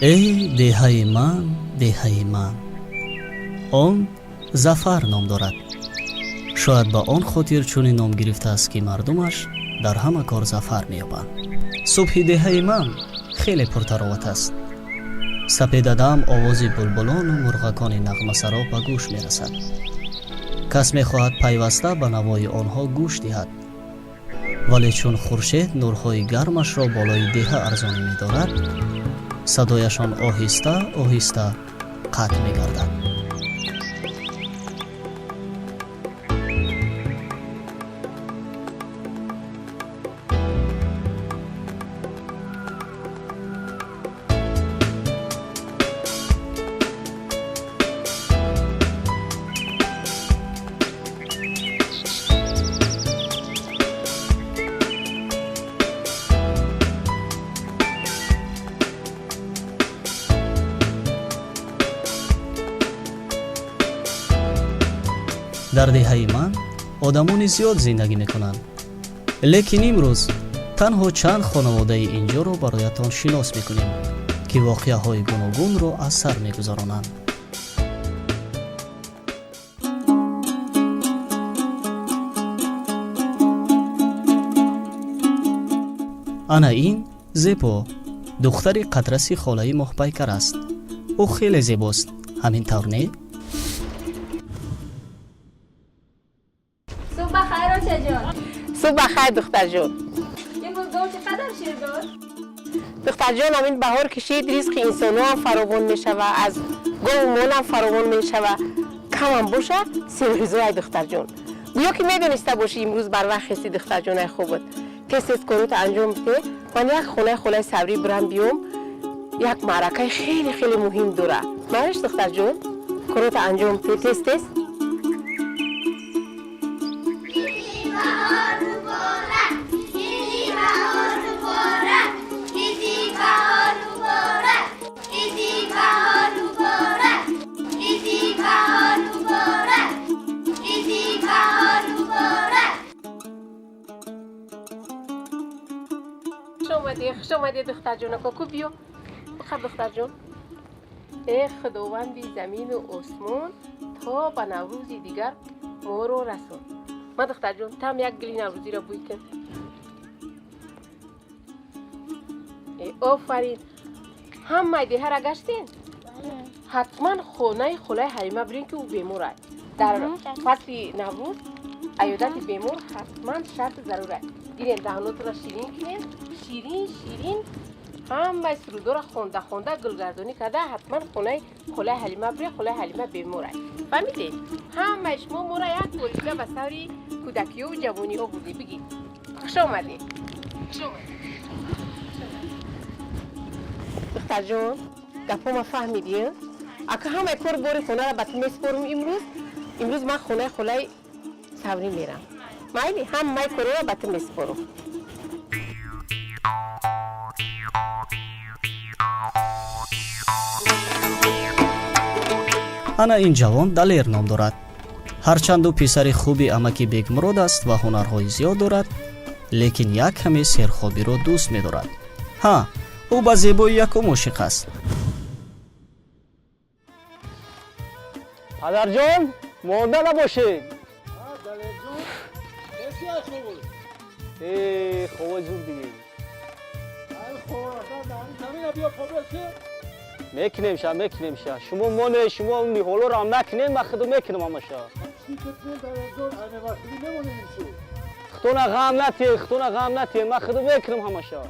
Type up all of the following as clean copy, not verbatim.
ای دهه من آن ظفر نام دارد. شاید با آن خاطر چنین نام گرفته است که مردمش در همه کار ظفر می‌یابند. صبح دهه من خیلی پرتراوت است. سپیددم آواز بلبلان و مرغکان نغمه‌سرا به گوش می‌رسد. کس می‌خواهد پیوسته به نوای آنها گوش دهد، ولی چون خورشید نورهای گرمش را بالای دهه ارزانی می‌دارد، صدایشان آهسته آهسته قطع می‌گردد. در دهه من آدمان زیاد زندگی میکنند، لیکن امروز تنها چند خانواده اینجا رو برایتان شناس میکنیم که واقعه های گوناگون رو از سر میگذرانند. انا این زیبا دختری قدرسی خاله محبیکر است. او خیلی زیباست، همین طور نه؟ صبح بخیر دختر جون. امروز گاو چقدر شیر داشت؟ دختر جون همین بهار کشید، رزق انسان هم فراوان می شود، از گاو و مال هم فراوان می شود. کم هم باشه سرغذای دختر جون. بیا که میدونسته باشی امروز بر وقت هستی دختر جون خوبت. تست کارت انجام بده. من یک خونه صبری برم بیام. یک معرکه خیلی خیلی مهم داره. مارش دختر جون کارت انجام بده. تست خوش آمدی دختر جون. کاکو بیو بخواب دختر جون. ای خداوندی زمین و آسمان تا به نوروزی دیگر ما رو رسون. ما دختر جون تام یک گلی نوروزی را بوی کن. ای آفرین. همه دیگه را گشتین؟ حتما خونه خلای حلیمه برین که او بیموره. در فصل نوروز عیادت بیمور حتما شرط ضروره. گیرین دهانوت را شیرین کنین، شیرین همه سرودو را خونده گلگردانی کرده حتما خونه خلای حلیمه برین. خلای حلیمه بیموره. فهمیدین؟ همه شما مورا یک بولیگه به سوری کودکی و جوانی ها بودی. بگید خوش آمدی. دختر جون گپا ما فهمیدیم؟ اگه همه کار باری خونه را بطن میسپارم امروز من خونه خلای سوری میرم. مایلی همه کار را بطن میسپارم. انا این جوان دلیر نام دارد. هرچند او پسر خوبی امکی بیگ مراد است و هنرهای زیاد دارد، لیکن یک کمی سرخوابی را دوست می دارد. ها، او با زیبایی یکم عاشق است. پدر جان مانده نباشید. دلیر جون بسیار خوب بود. خوب زود دیگه. ای خوب همین بیا خبر که میکنیم شما مانه شما اون حالا را هم نکنیم من خودم میکنم همه شا. چی کتنه دلیر جون اینه وقتی نمونیم شو. خطونه غم نتیه من خودم میکنم همه شا.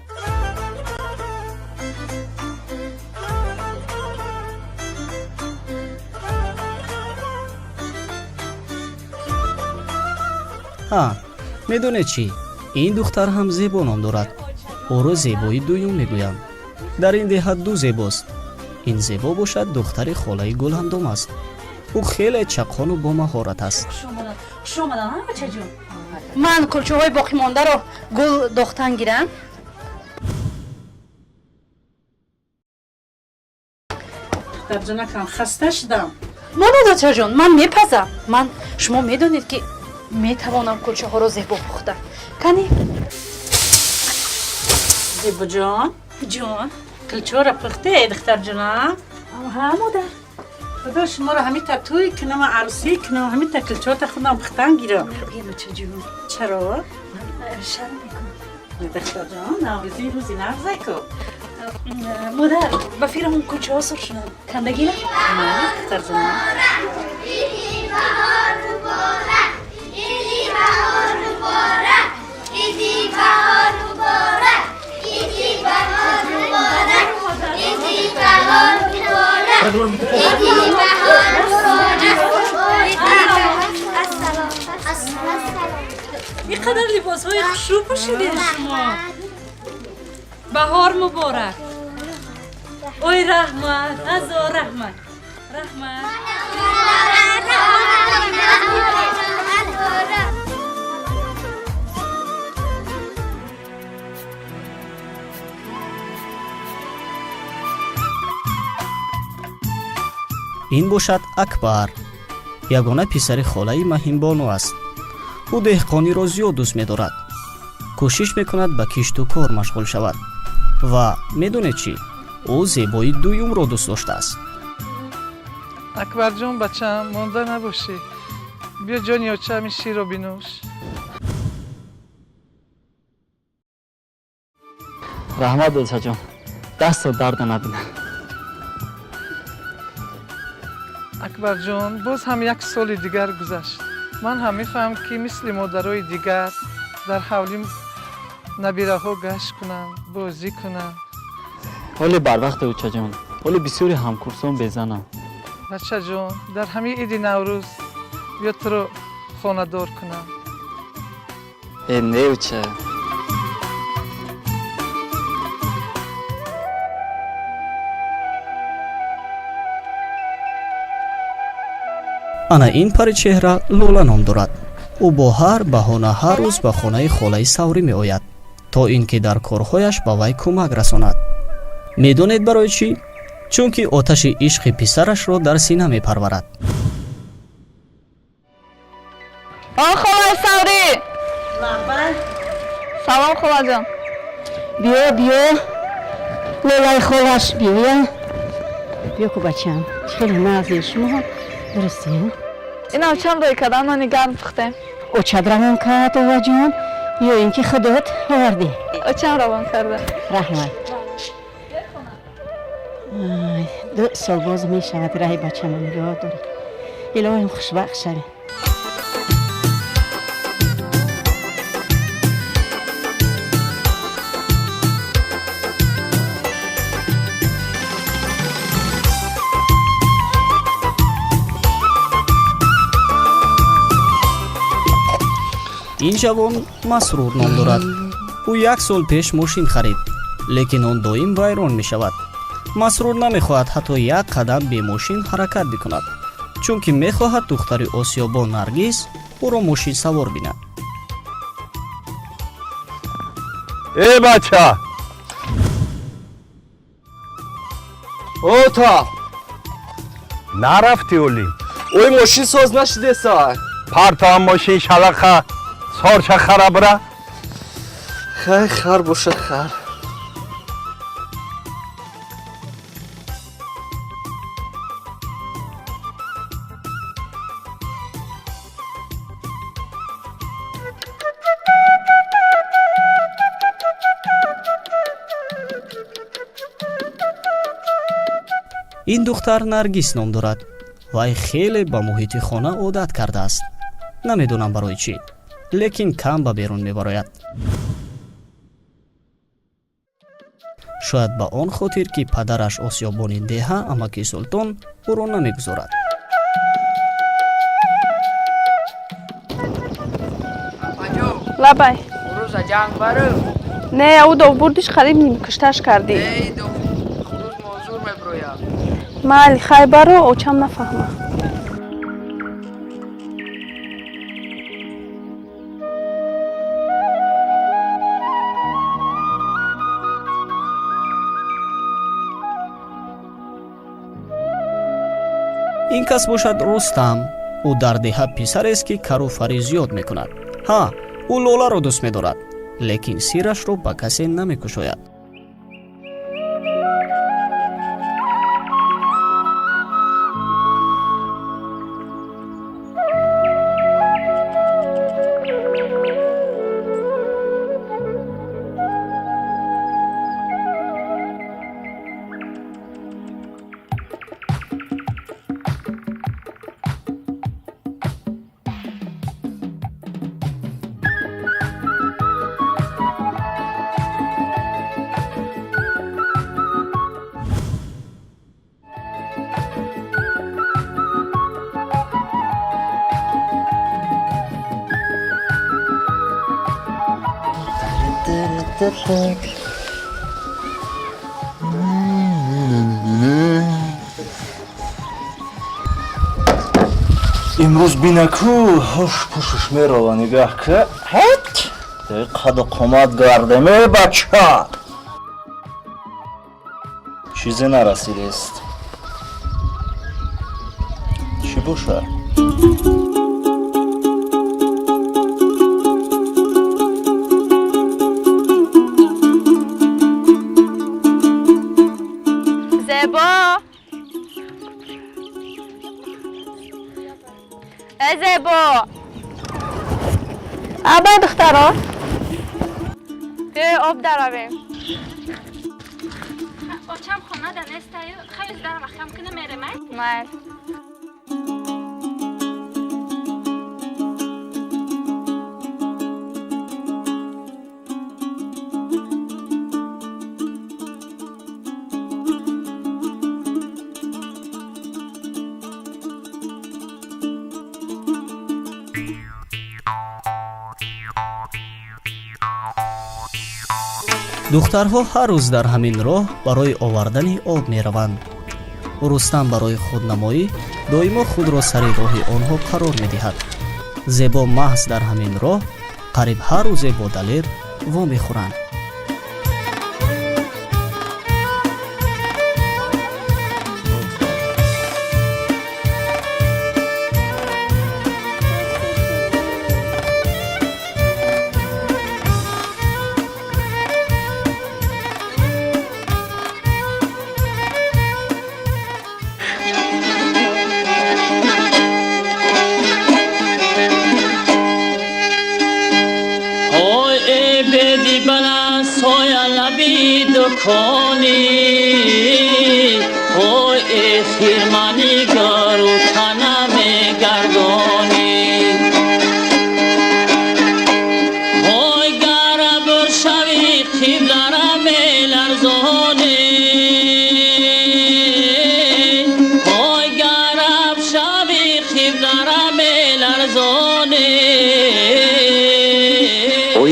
ها، میدونه چی؟ این دختر هم زیبا نام دارد. او را زیبایی دویم میگویم. در این دهه دو زیباست. این زیبا باشد دختر خاله گلندام است. او خیلی چقان و با مهارت است. خوش آمدن ها بچه جون. من کلچه های باقی مانده رو گل دختن گیرم. دختر جون نکن خسته شدم. مانا دکتر جون من میپزم. شما میدونید که میتوانم کلچه ها رو زیبا پختم. کنی؟ زیبا جان کلچور پخته دختر جانم. ها مادر. خدا شما را همین تا توی کنم عروسی کنم همین تا کلچور تا خودم پختن گیرم. بیا بچه جون. چرا؟ شرم میکنم. دختر جان نوروزی روزی نغزه کو. مادر با فیرمون کلچه ها سر شدن. کندگی نه؟ نه دختر جان. اینقدر لباس های خوشو پوشیدین شما. بهار مبارک. اوی رحمت ازا رحمت رحمت. ин бошад Акбар, ягона писари холаи Маҳимбону аст. ӯ деҳқониро зиёд дӯст медорад. кӯшиш мекунад ба кишту кор машғул шавад ва медонед чӣ, ӯ зебоии дуюмро дӯст доштааст. акбарҷон бачаам монда набошӣ. биё ҷони очаами ширро бинӯш. раҳмат дӯстаҷон, дастро дарда набина. акбарҷон боз ҳам як соли дигар гузашт. ман ҳам мефаҳмам ки мисли модарои дигар дар ҳавли набираҳо гашт кунам, бозӣ кунам. ҳоли барвақте учаҷон, ҳоли бисёри ҳамкурсон безанам. бачаҷон дар ҳамин иди наврӯз биё туро хонадор кунам. не уча. ана ин паричеҳра Лола ном дорад. ӯ бо ҳар баҳона ҳар рӯз ба хонаи холаи Саврӣ меояд, то ин ки дар корҳояш ба вай кӯмак расонад. медонед барои чӣ? чунки оташи ишқи писарашро дар сина мепарварад. он холаи Саврӣ. салом холаҷон. биё биё лолаи холаш биё. биё ку бачаам хеле назди шумо дурусте. инам чанд рӯй кадан нони гарм пухтем. очат равон кард оваҷон ё ин ки худот оварди? очам равон карда. раҳмат. 2 сол боз мешавад раҳи бачаам нигоҳ дорӣ. илоҳим хушбахт шавӣ. ин ҷавон Масрур ном дорад. ӯ 1 сол пеш мошин харид, лекин он доим вайрон мешавад. Масрур намехоҳад ҳатто 1 қадам бе мошин ҳаракат бикунад, чунки мехоҳад духтари Осиёбон Наргиз ӯро мошинсавор бинад. бача та нарафти олим. ой мошинсоз нашидеса? партоам мошин шалақа сорча харабра. хай хар боша хар. ин духтар Наргиз ном дорад. вай хеле ба муҳити хона одат кардааст. намедонам барои чӣ, лекин кам ба берун мебарояд. шояд ба он хотир ки падараш Осиёбони деҳа амаки Султон ӯро намегузорад. лабай. рӯза ҷанг барӯ. не ӯ довбурдиш қариб кушташ кардӣ. худуз мозур меброяд. майли хай баро очам нафаҳма. ин кас бошад Рустам. ӯ дар деҳа писарест ки кару фари зиёд мекунад. ҳа, ӯ Лоларо дӯст медорад, лекин сирашро ба касе намекушояд. امروز بینکو هوش پوشش میروا نگاه که هت قد و قامت گردمه بچه چیزی نرسیده است چی باشه؟ زیبا زیبا ابای دخترا بیا آب درویم آچم خونه در نیست خیلی در وقتم کنه میره میل духтарҳо ҳар рӯз дар ҳамин роҳ барои овардани об мераванд. рустам барои худнамоӣ доимо худро сари роҳи онҳо қарор медиҳад. зебо маҳз дар ҳамин роҳ қариб ҳар рӯзе бо далер вомехӯранд.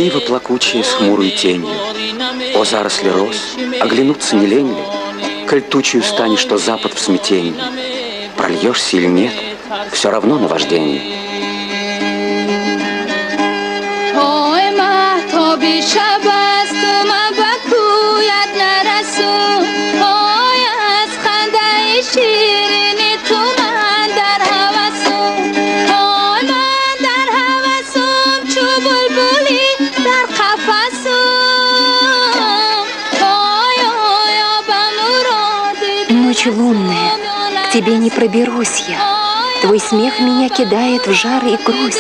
Ивы плакучие с хмурой тенью, о заросли роз, оглянуться не лень ли? Коль тучью станешь, что запад в смятении, прольешься или нет, все равно наваждение. های مهتابی شب است و من به کویت نرسون های از خنده شیرین تو من در هوسم های من در هوسم چو بلبلی در قفسم های به مرادی Ночь лунная, к тебе не проберусь я. Твой смех меня кидает в жар и грусть.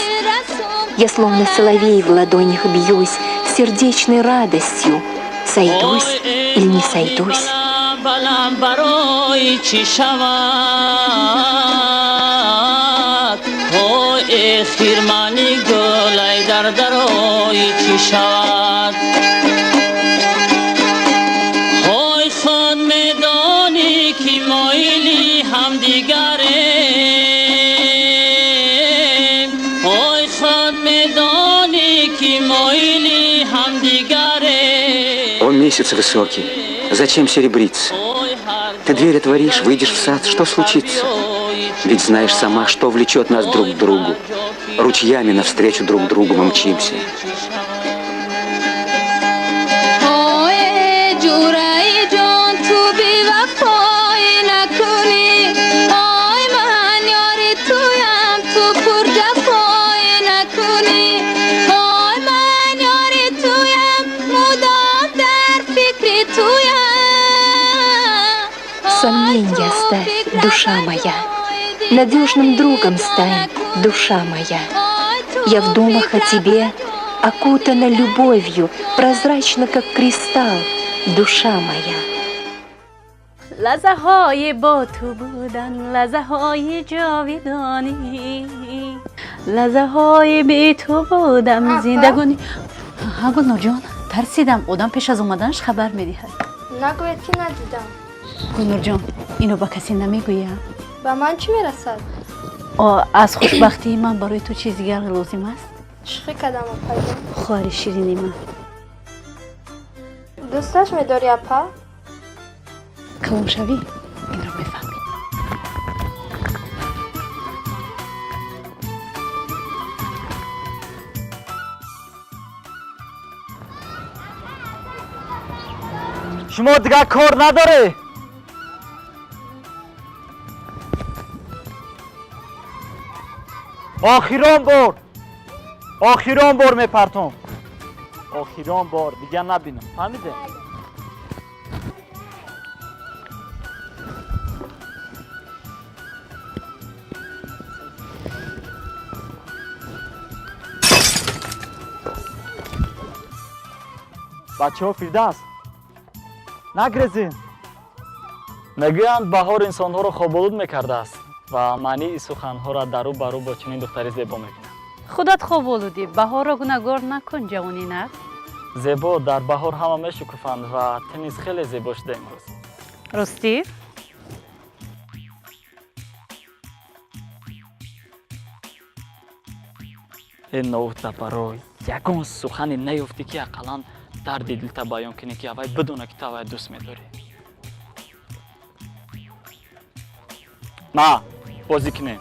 Я словно соловей в ладонях бьюсь сердечной радостью. Сойдусь или не сойдусь? О, месяц высокий, зачем серебриться? Ты дверь отворишь, выйдешь в сад, что случится? Ведь знаешь сама, что влечет нас друг к другу. Ручьями навстречу друг другу мы мчимся. Сомнения оставь, душа моя, надежным другом стань, душа моя. Я в думах о тебе окутана любовью, прозрачна, как кристалл, душа моя. لحظه های با تو بودن لحظه های جاویدانی لحظه های بی تو بودم زندگانی ها گلنار جان ترسیدم آدم پیش از اومدنش خبر میدهد نگوید که ندیدم گلنار جان اینو با کسی نمیگویم به من چی میرسد؟ از خوشبختی من برای تو چیز دیگر لازم است شخی کدام پیدا خواهر شیرینی من دوستش می‌داری اپا؟ کلام شوی این را بفهمی. شما دیگه کار نداره؟ آخران بار میپرتم. آخران بار دیگه نبینم. فهمیده؟ بچه ها فیردست نگریزین. میگویند بهار انسانها را خوابالود میکرده است و معنی این سخنها را درو برو با چنین دختری زیبا میکنند. خودت خوب ولودی. بهار را گناهکار نکن جوانی نه. زیبا در بهار همه میشکفند و تمیز خیلی زیبا شده امروز. راستی؟ این نوتا برای یکون سخن نیفتی که اقلا درد دلت بیان کنی که اوای بدونه که تو اوای دوست میداری. نه بازی کنیم.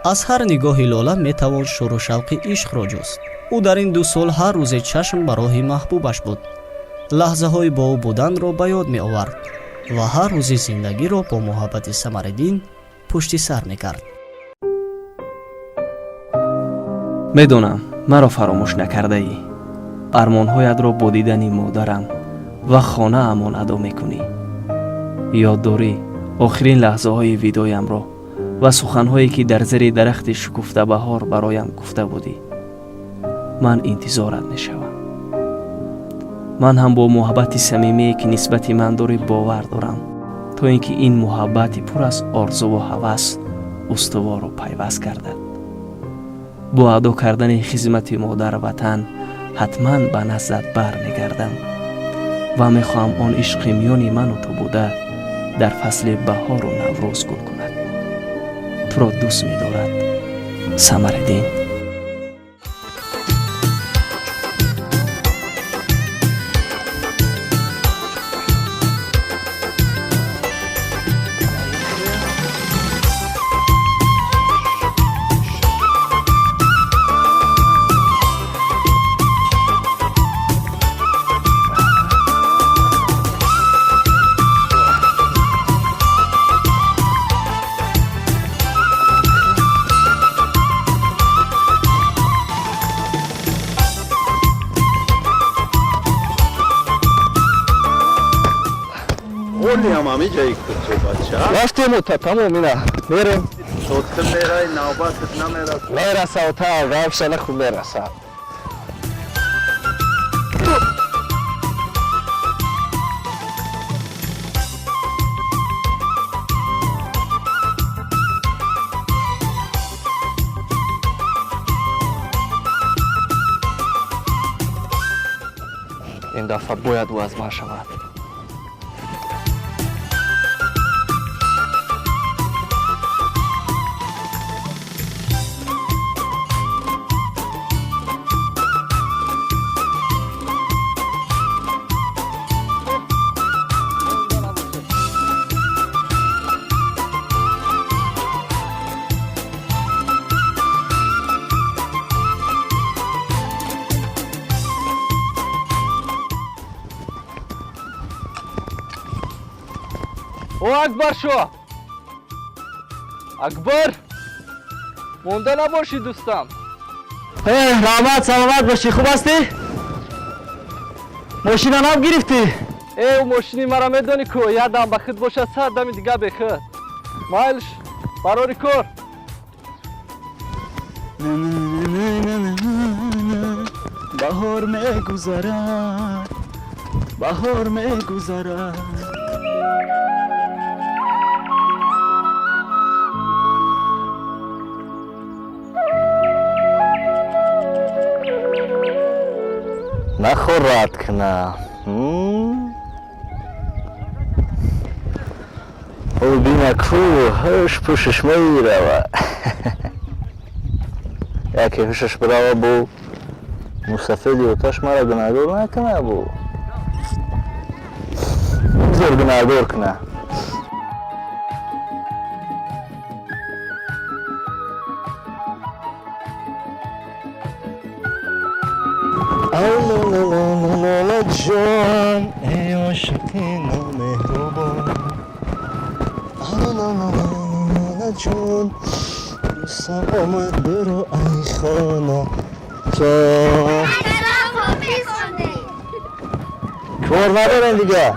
از هر نگاهی لاله میتوان شور و شوق عشق را جست. او در این 2 سال هر روز چشم برای محبوبش بود. لحظه های با او بودن را به یاد می آورد و هر روز زندگی را با محبت ثمرالدین پشت سر می کرد. میدونم مرا فراموش نکرده ای. ارمانهایت را با دیدن مادرم و خانه امان ادا میکنی. یاد داری آخرین لحظه های ویدایم را و سخنهایی که در زیر درخت شکفته بهار برایم گفته بودی. من انتظارت میشوم. من هم با محبت صمیمی که نسبت من داری باور دارم تا اینکه این محبت پر از آرزو و هوس استوار و پیوست گردد. با ادا کردن خدمت مادر وطن حتما به نزدت بر میگردم و میخواهم آن عشق میان من و تو بوده در فصل بهار و نوروز گل کند. تو را دوست می‌دارد ثمرالدین. همه جایی کجا بچه رفتیم و تمام اینا میریم. صوت میره نوبتت نمیرسه. میرسه و تا رفت سنه خوب میرسه. این دفعه باید وزمه شود. او اکبر شو. اکبر مونده نباشی دوستم. رحمت سلامت باشی. خوب هستی؟ ماشین هم گرفتی؟ او ماشینی مرا میدانی کو یادم به خود باشه سر دمی دیگه بخیر. مایلش براری کار. بهار میگذرد بهار میگذرد. نخور رد کنه. او بینه کو هش پوشش میره و یکی هشش برای بو مسافری اوتاش مرا گناهدار نکنه ابو. بذار گناهدار کنه. لالا جان ای عاشق نامهربان، لالا جان دوستم آمد برو ای خانه جان. کار ندارن دیگه.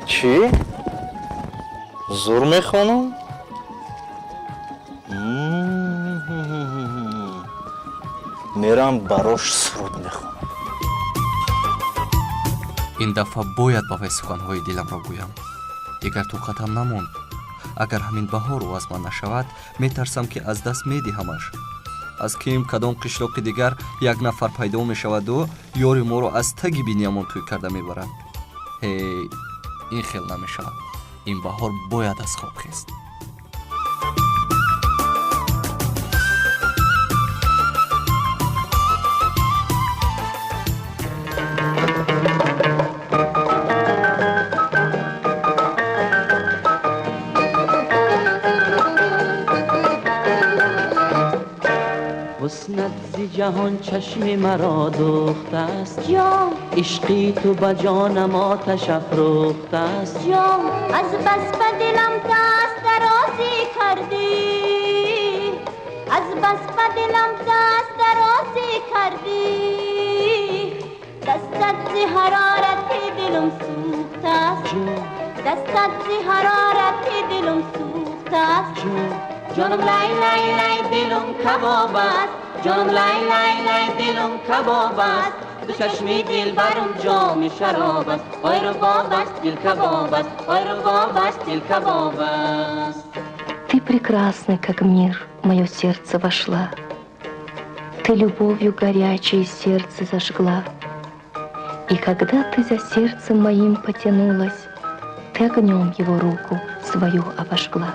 چی؟ زور میخوانم؟ میرم براش سرود میخونم. این دفعه باید با وی سخنهای دلم را گویم. دیگر طاقتم نماند. اگر همین بهار او از من نشود میترسم که از دست میدهمش. از کیم کدام قشلاق دیگر یک نفر پیدا میشود و یاری ما را از تگی بینیامون توی کرده میبرد. هی این خیل نمیشود. این بهار باید از خواب خیست. حسنت زی جهان چشم مرا دوخته است جان، عشقی تو به جانم آتش افروخته است جان. از بس به دلم دست درازی کردی، از بس به دلم دست درازی کردی. دستت زی حرارت دلم سوخته است، دستت زی حرارت دلم سوخته است. جانم لای لای لای دلم کباب است، جانم لای لای لای دلم کباب است. دو چشمی دل برم جام شراب است، آی رباب است دل کباب است، آی رباب است دل کباب است. Ты прекрасна, как мир, в мое сердце вошла. Ты любовью горячей сердце зажгла. И когда ты за сердцем моим потянулась, ты огнем его руку свою обожгла.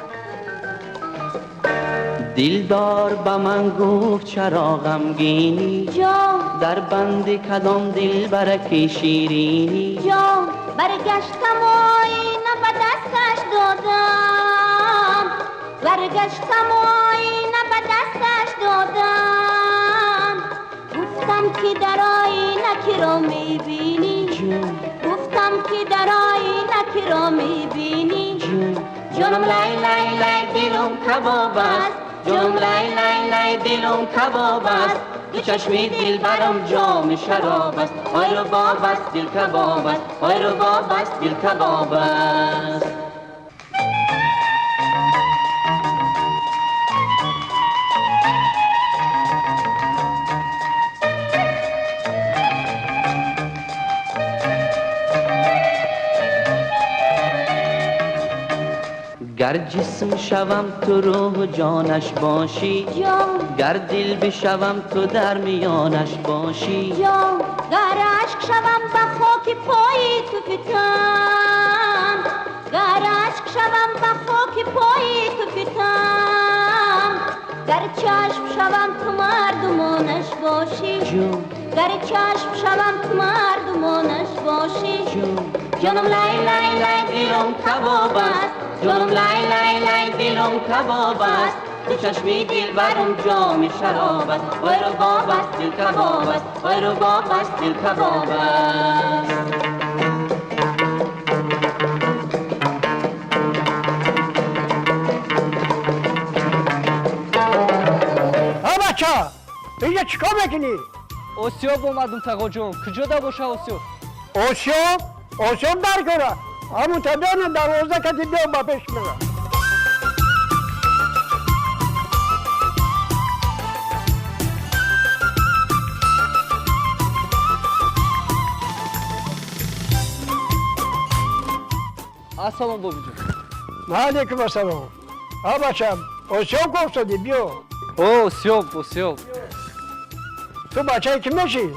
دلدار به من گفت چرا غمگینی جان، در بند کدام دل برکی شیرینی جان. برگشتم و آینه به دستش دادم، برگشتم و آینه به دستش دادم. گفتم که در آینه که را میبینی، گفتم که در آینه که را میبینی. جانم لای لای لای دلم کباب است، جانم لای لای لای دلم کباب است. دو چشمی دل برم جام شراب است، آی رباب است دل کباب است، آی رباب است دل کباب است. گر جسم شوم تو روح و جانش باشی جان، گر دل بشوم تو در میانش باشی جان. گر عشق شوم به خاک پای تو فتم، گر عشق شوم به خاک پای تو فتم. گر چشم شوم تو مردمانش باشی، گر چشم شوم تو مردمانش باشی. جانم لای لای لای دلم کباب است، جانم لای لای لای دلم کباب است. تو چشمی دل برم جام شراب است، آی رباب است دل کباب است، آی رباب است دل کباب است. ها بچه اینجا چیکار میکنی؟ آسیاب اومدم تقا جون. کجا دا باشه آسیاب؟ آسیاب؟ آسیاب در کنه همون تبیانه دروازه کتی بیا با پیش میره. السلام بابی جون. علیکم السلام. ها بچه آسیاب گفتادی بیا. آسیاب تو بچه کی میشی؟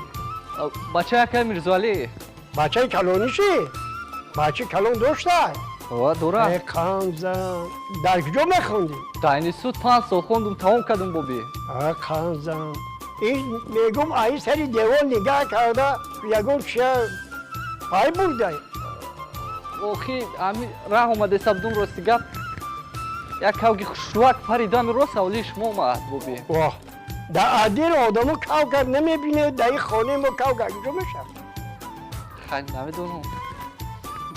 بچه که میرزالی. بچه کلونیشی؟ بچه کلون داشته؟ دوره. ای کانزن در کجا میخوندی؟ در این سود 5 سال خوندم تمام کردم بابی. کانزن این میگم ای سری دیوان نگاه کرده یگون چه ای بوده اوخی امی راه اومده سبدون راستی گپ یک کاوگی خوشوک پریدان راست اولی شما اومد بوبی واه در عادی آدمو کاو کرد نمیبینه در این خانه ما کاو کرد جو میشه خیلی نمیدونم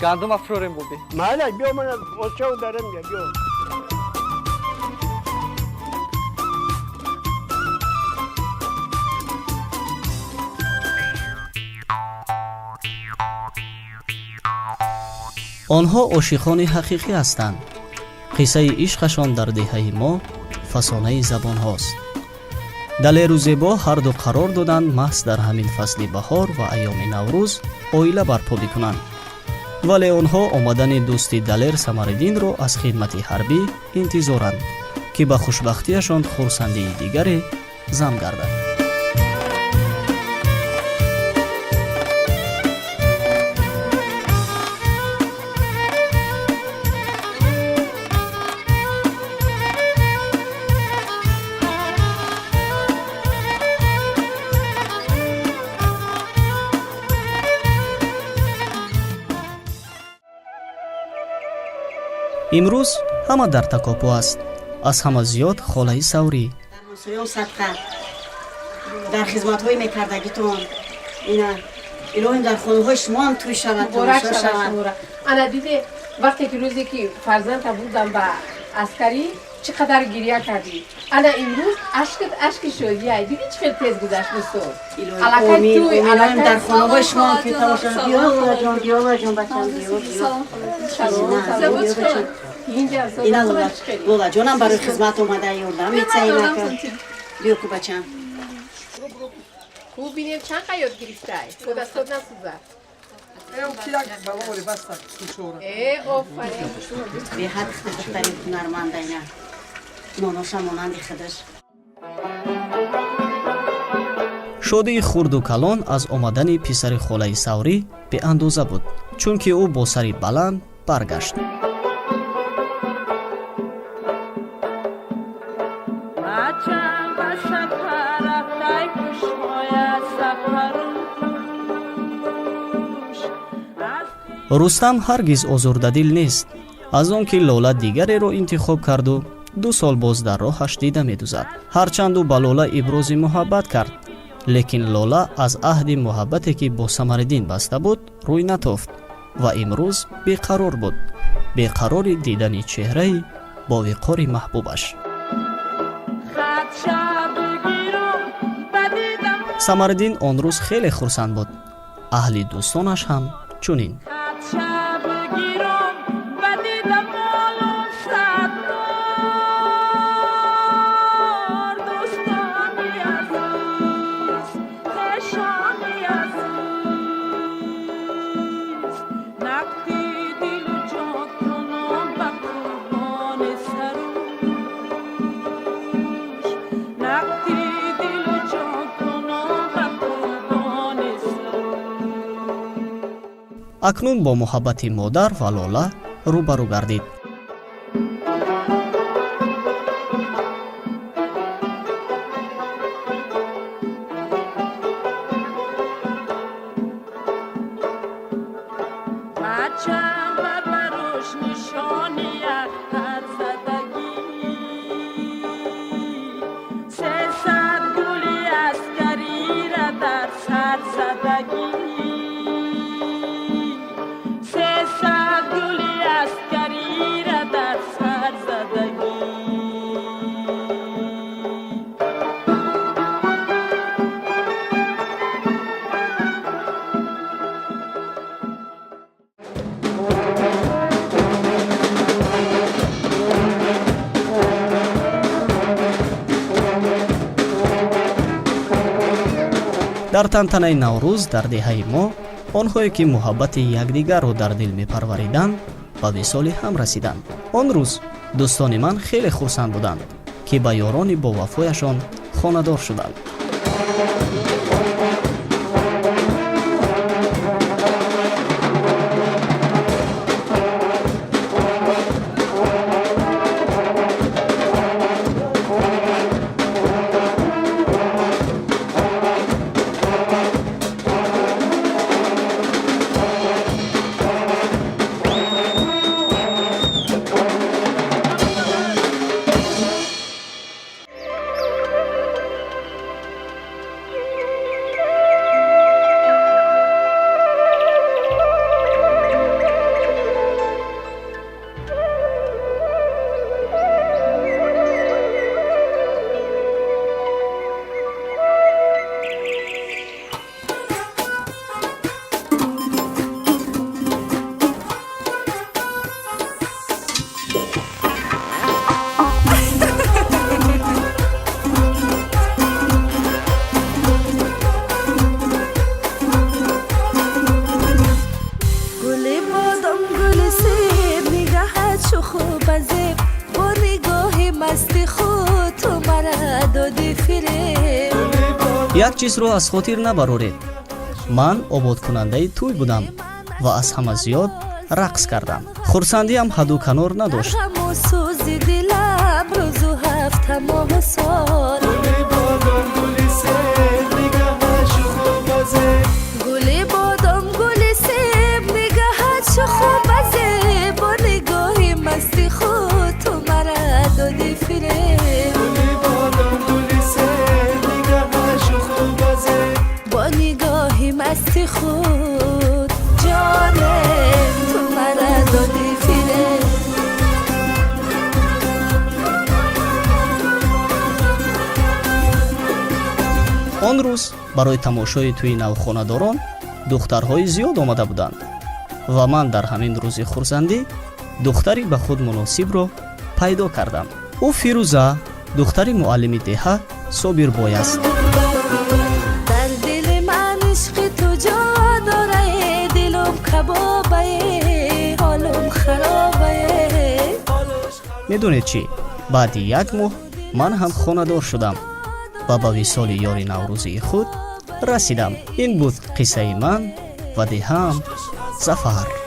گندم افراریم بوبی مالا بیا من اوچه دارم بیا онҳо ошиқони ҳақиқӣ ҳастанд. қиссаи ишқашон дар деҳаи мо фасонаи забонҳост. далеру зебо ҳарду қарор доданд маҳз дар ҳамин фасли баҳор ва айёми наврӯз оила барпо бикунанд. вале онҳо омадани дӯсти далер самариддинро аз хидмати ҳарбӣ интизоранд ки ба хушбахтиашон хурсандии дигаре зам гардад. имрӯз ҳама дар такопу аст. аз ҳама зиёд холаи саврӣ. ҳамсоён садқа дар хизматҳои мекардагитон ина илоҳим дар хонаҳои шумо ҳам тӯй шавад тамошо шавад. ана диде вақте ки рӯзе ки фарзанда будам ба аскарӣ чӣ қадар гирья кардӣ. ана имрӯз ашки шодиай диди чӣ хел тез гузашт дӯстон. илоҳим дар хонаҳои шумо ҳам тӯй тамошо шавад. биё лолаҷон биё лолаҷон бачам биё ина лолаҷонам барои хизмат омада ёрдам мецаинака биё ку бачам ку бинем чанд қа ёд гирифтай дастод насузад беҳад духтари ҳунарманда ина ноноша монанди хидаш. шодии хурду калон аз омадани писари холаи саврӣ беандоза буд, чунки ӯ бо сари баланд баргашт. рустам ҳаргиз озурдадил нест аз он ки лола дигареро интихоб карду 2 сол боз дар роҳаш дида медузад. ҳарчанду ба лола ибрози муҳаббат кард, лекин лола аз аҳди муҳаббате ки бо самариддин баста буд рӯй натофт ва имрӯз беқарор буд, беқарори дидани чеҳраи бовиқори маҳбубаш. самариддин он рӯз хеле хурсанд буд, аҳли дӯстонаш ҳам чунин. акнун бо муҳаббати модар ва лола рӯбарӯ гардид. дар тантанаи наврӯз дар деҳаи мо онҳое ки муҳаббати якдигарро дар дил мепарвариданд ба висоли ҳам расиданд. он рӯз дӯстони ман хеле хурсанд буданд ки ба ёрони бовафояшон хонадор шуданд. як чизро аз хотир набароред. ман ободкунандаи тӯй будам ва аз ҳама зиёд рақс кардам. хурсандиам ҳаду канор надошт. он рӯз барои тамошои тӯи навхонадорон духтарҳои зиёд омада буданд ва ман дар ҳамин рӯзи хурсандӣ духтари ба худ муносибро пайдо кардам. ӯ фирӯза, духтари муаллими деҳа собирбой аст. медонед чӣ? баъди як моҳ ман ҳам хонадор шудам ва ба висоли ёри наврӯзии худ расидам. ин буд қиссаи ман ва деҳаам Зафар.